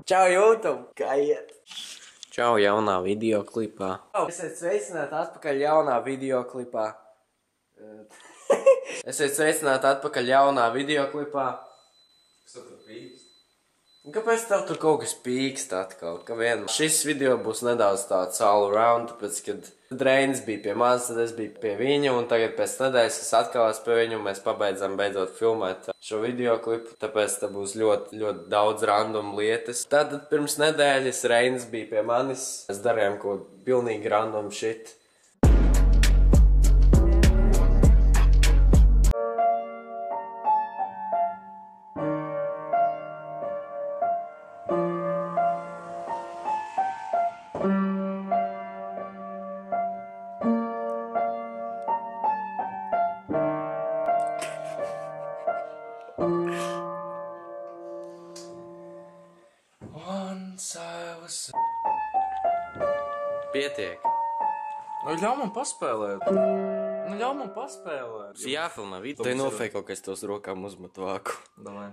Čau, YouTube! Kā iet? Čau, jaunā videoklipā. Esiet sveicināti atpakaļ jaunā videoklipā. Esiet sveicināti atpakaļ jaunā videoklipā. Kas tu tur pīkst? Kāpēc tev tur kaut kas pīkst atkal? Šis video būs nedaudz tāds all around, tāpēc, kad Reinis bija pie manis, tad es biju pie viņa, un tagad pēc nedēļas es atkal esmu pie viņu, un mēs pabeidzam beidzot filmēt šo videoklipu, tāpēc te būs ļoti, ļoti daudz random lietas. Tad pirms nedēļas Reinis bija pie manis, mēs darījām ko pilnīgi random shit. Pietiek. Nu, ļauj man paspēlēt. Jāfilmē video. Te nofēj kaut kas tos rokām uzmet vāku. Davai.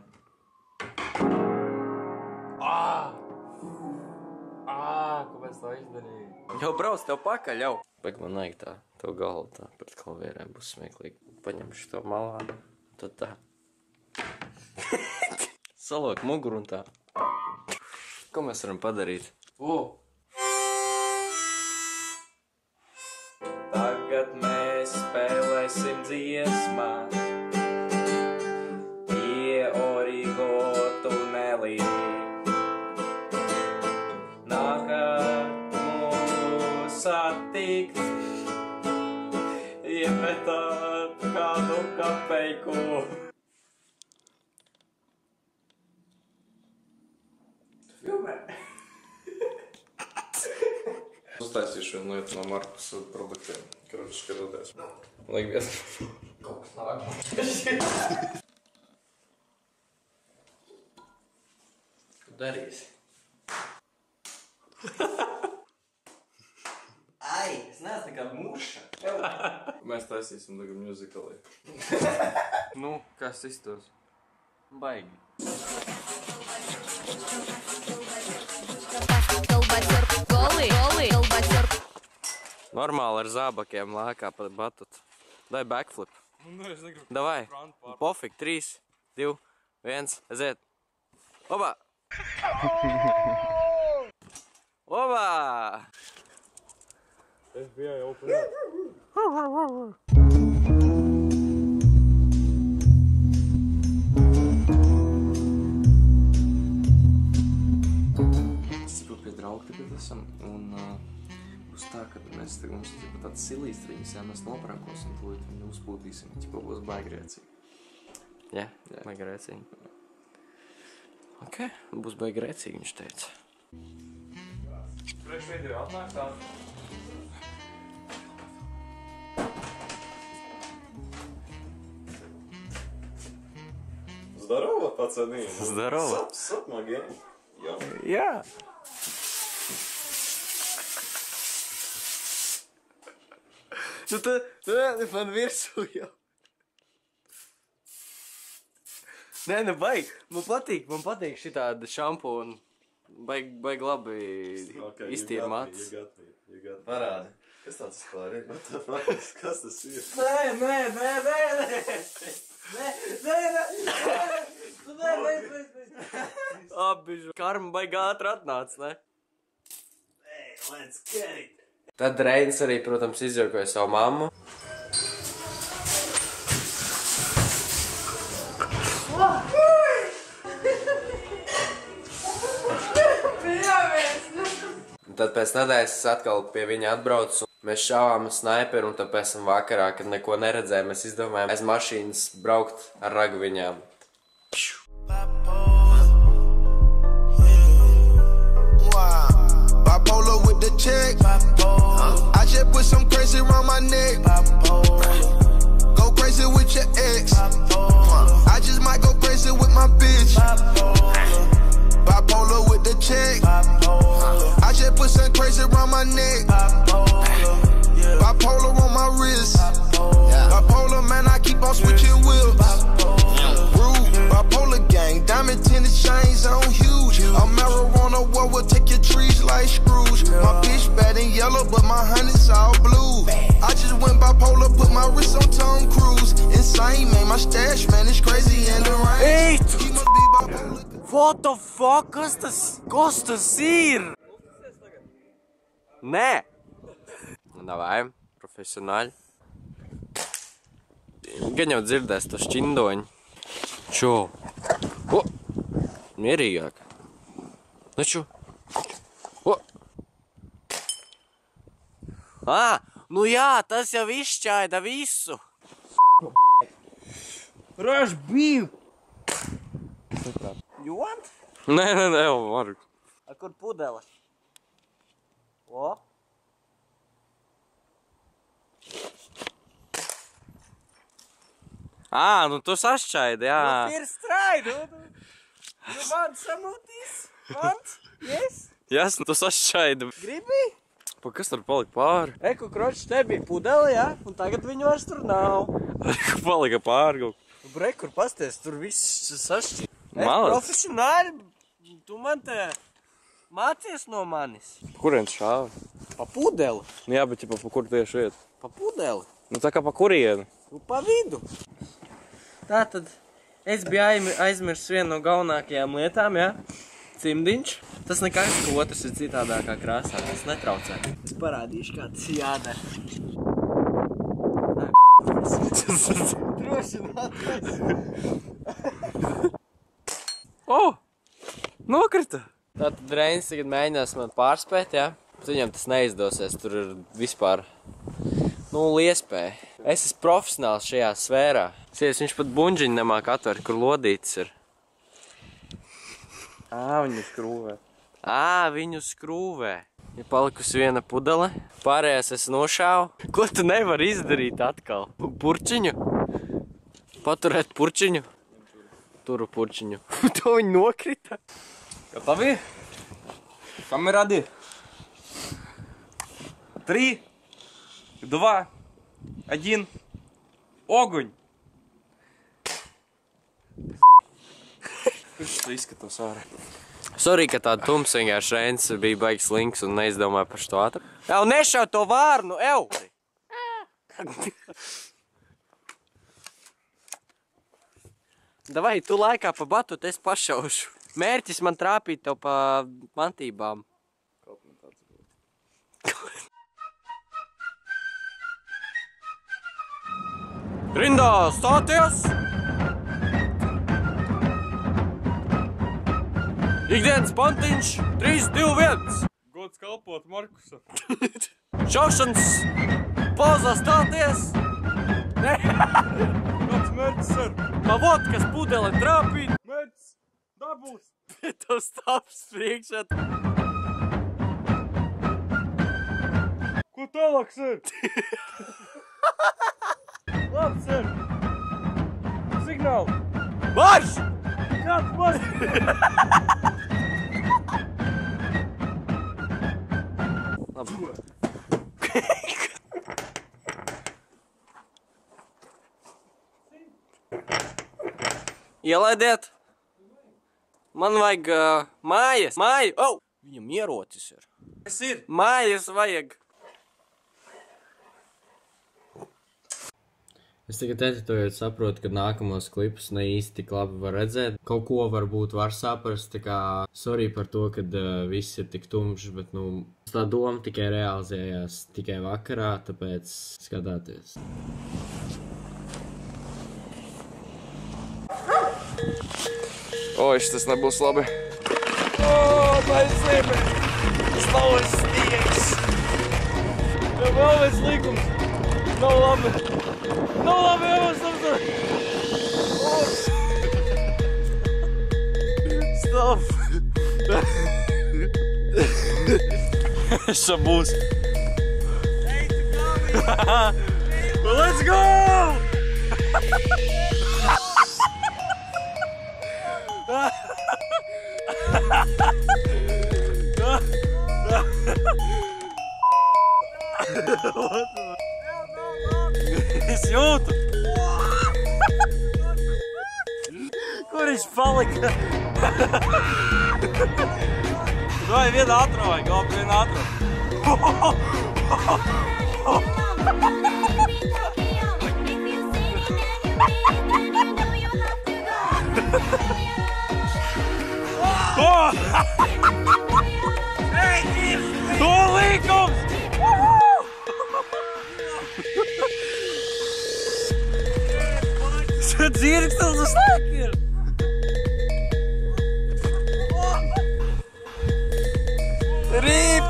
Kāpēc tā izdarīja? Jau brauc tev pakaļ, jau. Vajag man vajag tā, tev galvu tā, pret klavierēm būs smieklīgi. Paņemšu to malā, tad tā. Salok muguru un tā. Ko mēs varam padarīt? Tagad mēs spēlēsim dziesmās Pie origo tunelī Nākat mūs satikt Iemetāt kādu kapeiku Filmē? Uztaisīšu vienu lietu no Markusa produktiem. Karoči, skatoties. Laik vies. Kaut kas nāk. Ko darīsi? Ai, es neesmu tā kā muša. Mēs taisīsim tagad musicalī. Nu, kas iztos? Baigi. Normāli ar zābakiem lēkā pa batutu. Dai backflip. Davai. Pofik. 3, 2, 1. Aiziet. Oba! Oba! FBI open up. Pie draugi tagad esam, un būs tā, ka mēs mums ir tāds silīstriņas, ja mēs noprankosim, tūlīt viņu uzpūtīsim, ķipa būs baigrēcīgi. Jā, baigrēcīgi. Ok, būs baigrēcīgi, viņš teica. Priekš video atnāk tā. Здорово, пацаны! Здорово! Sup, my gang! Jā! Nu tu man virsū jau. Nē, nu baigi. Man patīk šitāda šampūna. Baigi labi iztīra matus. Parādi. Kas tāds vispār ir? Kas tas ir? Abi karma baigi ātri atnāca, ne? Hey, let's get it! Tad Reinis arī, protams, izjokoja savu mammu. Un tad pēc nedēļas es atkal pie viņa atbraucu. Mēs šāvām snaiperu, un tad pēc tam vakarā, kad neko neredzēja, mēs izdomājām aiz mašīnas braukt ar ragu viņām. Bipolar with the check. I just put some crazy around my neck. Go crazy with your ex. I just might go crazy with my bitch. Bipolar with the check. I just put some crazy around my neck. Bipolar on my wrist. Bipolar, man, I keep on switching wheels. Rude, bipolar gang, diamond tennis chains on huge. I'm marijuana. like Scrooge. My bitch bad and yellow, but my honey's all blue. I just went bipolar, put my wrist on Tom Cruise. Insane, man, my stash, man, it's crazy in the rain. He must be bipolar. What the fuck? Kas tas ir? Nē. Davai, profesionāļi. Gan jau dzirdēs to šķindoņu. Čo? O! Mierīgāk. Nu čo? O! Nu jā, tas jau izšķaida visu. Rush beef! You want? Nē, varu. A kur pudele? O? Nu tu sašķaidi, jā. First try, dude. You want some of this? Want? Yes? Jas, tu sašķaidi. Gribi? Pa kas tur palika pāri? Reku, kročs, te bija pudele, jā? Un tagad viņu vairs tur nav. Reku palika pāri kaut. Reku, pasties, tur viss sašķi. Malac. Profesionāli, tu man te mācies no manis. Kurien šāvi? Pa pudeli. Jā, bet pa kur tieši iet? Pa pudeli. Nu tā kā pa kurienu? Nu, pa vidu. Tātad, es biju aizmirsis vienu no galvenākajām lietām, jā? Cimdiņš. Tas nekas, ka otrs ir citādākā krāsā. Tas netraucē. Es parādīšu, kā tas jādara. Droši Nokrita! Tātad Reinis tagad mēģinās man pārspēt, jā? Bet viņam tas neizdosies, tur ir vispār nulle iespēja. Es esmu profesionāls šajā sfērā. Sies, viņš pat bunģiņu nemāk atver, kur lodītis ir. Viņu skrūvē. Viņu skrūvē. Ir palikusi viena pudele. Pārējās es nošāvu. Ko tu nevari izdarīt atkal? Purčiņu? Paturēt purčiņu? Turu purčiņu. To viņi nokrita. Готовы? Камера 3, 2, 1. Огонь! Kurš tu izskatos ārā? Sorry, ka tāda tums vienkārši Reinis bija baigs links un neizdomāja par šo ātru. Jau nešau to vārnu, ev! Davai, tu laikā pa batut, es pašaušu. Mērķis man trāpīt tev pa mantībām. Kaut man tāds būtu. Rindā, stāties! Ikdienas pantiņš 3, 2, 1. Gods kalpot Markusa. Šaušanas pozā stāties! Kāds mērķis ar? Pa vodkas pudele trāpīt! Mērķis dabūs! Tev stāps priekšā. Ko tālāk, sir? Labi, sir. Signāli. Marš! Kāds marš? Ielaidiet! Man vajag mājas. Viņam ierocis ir. Kas ir? Mājas vajag. Es tagad editējot saprotu, ka nākamos klipus ne īsti tik labi var redzēt. Kaut ko varbūt var saprast, tā kā sorry par to, kad viss ir tik tumšs, bet tā doma tikai realizējās tikai vakarā, tāpēc skatāties. Šis nebūs labi. Vai zeme! Slavas sniegs! Tev vēl viens līgums! Nav labi! Nav labi, jau Stop! Šabūs! Hey, tu going! Well, let's go! Es jūtu! Kur viņš palika? Vai vienu ātrumu vai galvu vienu ātrumu. To līkums! Šo dzirkstels uz laiku ir! Rīp!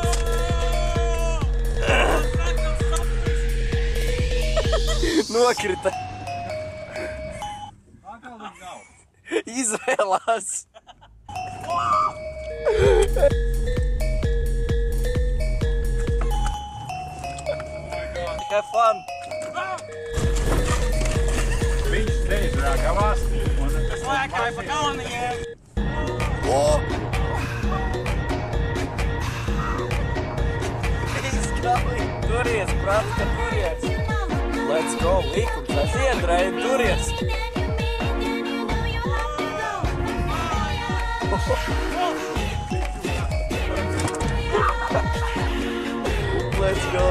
Nokrita! Izvēlās! Have fun! Viņš steidz gavās. Es lēkāju pa kalniem! Izskali! Turies, pratka, turies! Let's go! Līkums, aiziet, Raid, turies! Let's go!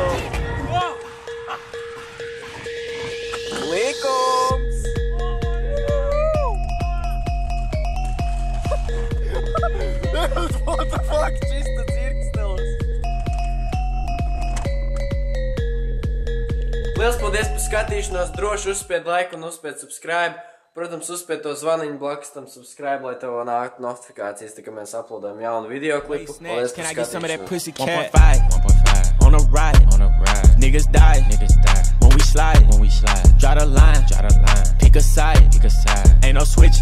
Līkums! What the fuck? Čista dzirkstelis! Liels paldies par skatīšanos! Droši uzspied laiku un uzspied subscribe! Protams, uzspied to zvaniņu blakus tam subscribe, lai tev nāktu notifikācijas, tā kā mēs uploadām jaunu video klipu. Paldies par skatīšanos! 1.5 on a ride, niggas die, when we slide, draw the line, pick a side, ain't no switch,